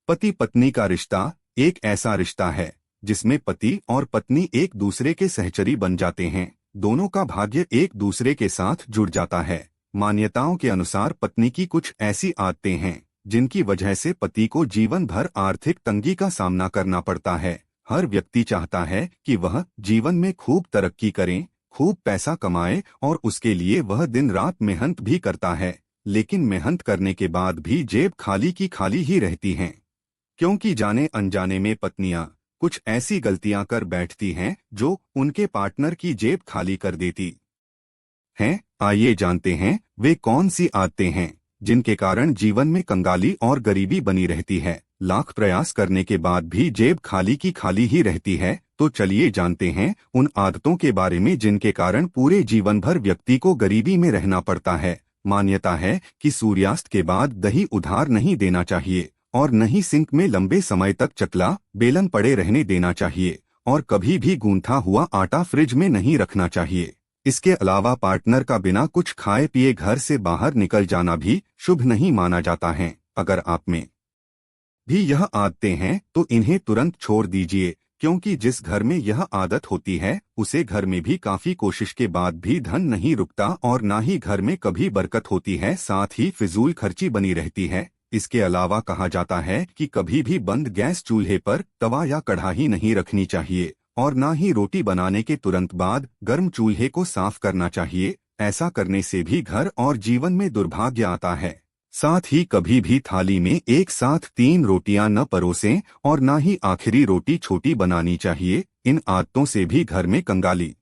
पति पत्नी का रिश्ता एक ऐसा रिश्ता है जिसमें पति और पत्नी एक दूसरे के सहचरी बन जाते हैं। दोनों का भाग्य एक दूसरे के साथ जुड़ जाता है। मान्यताओं के अनुसार पत्नी की कुछ ऐसी आदतें हैं जिनकी वजह से पति को जीवन भर आर्थिक तंगी का सामना करना पड़ता है। हर व्यक्ति चाहता है कि वह जीवन में खूब तरक्की करे, खूब पैसा कमाए और उसके लिए वह दिन रात मेहनत भी करता है। लेकिन मेहनत करने के बाद भी जेब खाली की खाली ही रहती हैं, क्योंकि जाने अनजाने में पत्नियां कुछ ऐसी गलतियां कर बैठती हैं जो उनके पार्टनर की जेब खाली कर देती हैं। आइए जानते हैं वे कौन सी आदतें हैं जिनके कारण जीवन में कंगाली और गरीबी बनी रहती है। लाख प्रयास करने के बाद भी जेब खाली की खाली ही रहती है। तो चलिए जानते हैं उन आदतों के बारे में जिनके कारण पूरे जीवन भर व्यक्ति को गरीबी में रहना पड़ता है। मान्यता है कि सूर्यास्त के बाद दही उधार नहीं देना चाहिए और न ही सिंक में लंबे समय तक चकला बेलन पड़े रहने देना चाहिए और कभी भी गूंथा हुआ आटा फ्रिज में नहीं रखना चाहिए। इसके अलावा पार्टनर का बिना कुछ खाए पिए घर से बाहर निकल जाना भी शुभ नहीं माना जाता है। अगर आप में भी यह आदतें हैं तो इन्हें तुरंत छोड़ दीजिए, क्योंकि जिस घर में यह आदत होती है उसे घर में भी काफी कोशिश के बाद भी धन नहीं रुकता और ना ही घर में कभी बरकत होती है, साथ ही फिजूल खर्ची बनी रहती है। इसके अलावा कहा जाता है कि कभी भी बंद गैस चूल्हे पर तवा या कढ़ाई नहीं रखनी चाहिए और ना ही रोटी बनाने के तुरंत बाद गर्म चूल्हे को साफ करना चाहिए। ऐसा करने से भी घर और जीवन में दुर्भाग्य आता है। साथ ही कभी भी थाली में एक साथ 3 रोटियां न परोसें और ना ही आखिरी रोटी छोटी बनानी चाहिए। इन आदतों से भी घर में कंगाली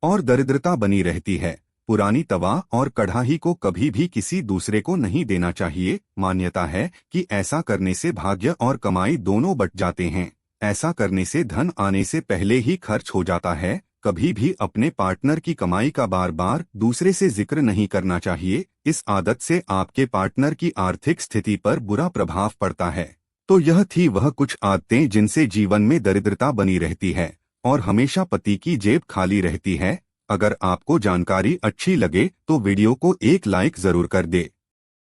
और दरिद्रता बनी रहती है। पुरानी तवा और कढ़ाई को कभी भी किसी दूसरे को नहीं देना चाहिए। मान्यता है कि ऐसा करने से भाग्य और कमाई दोनों बट जाते हैं। ऐसा करने से धन आने से पहले ही खर्च हो जाता है। कभी भी अपने पार्टनर की कमाई का बार बार दूसरे से जिक्र नहीं करना चाहिए। इस आदत से आपके पार्टनर की आर्थिक स्थिति पर बुरा प्रभाव पड़ता है। तो यह थी वह कुछ आदतें जिनसे जीवन में दरिद्रता बनी रहती है और हमेशा पति की जेब खाली रहती है। अगर आपको जानकारी अच्छी लगे तो वीडियो को एक लाइक जरूर कर दे।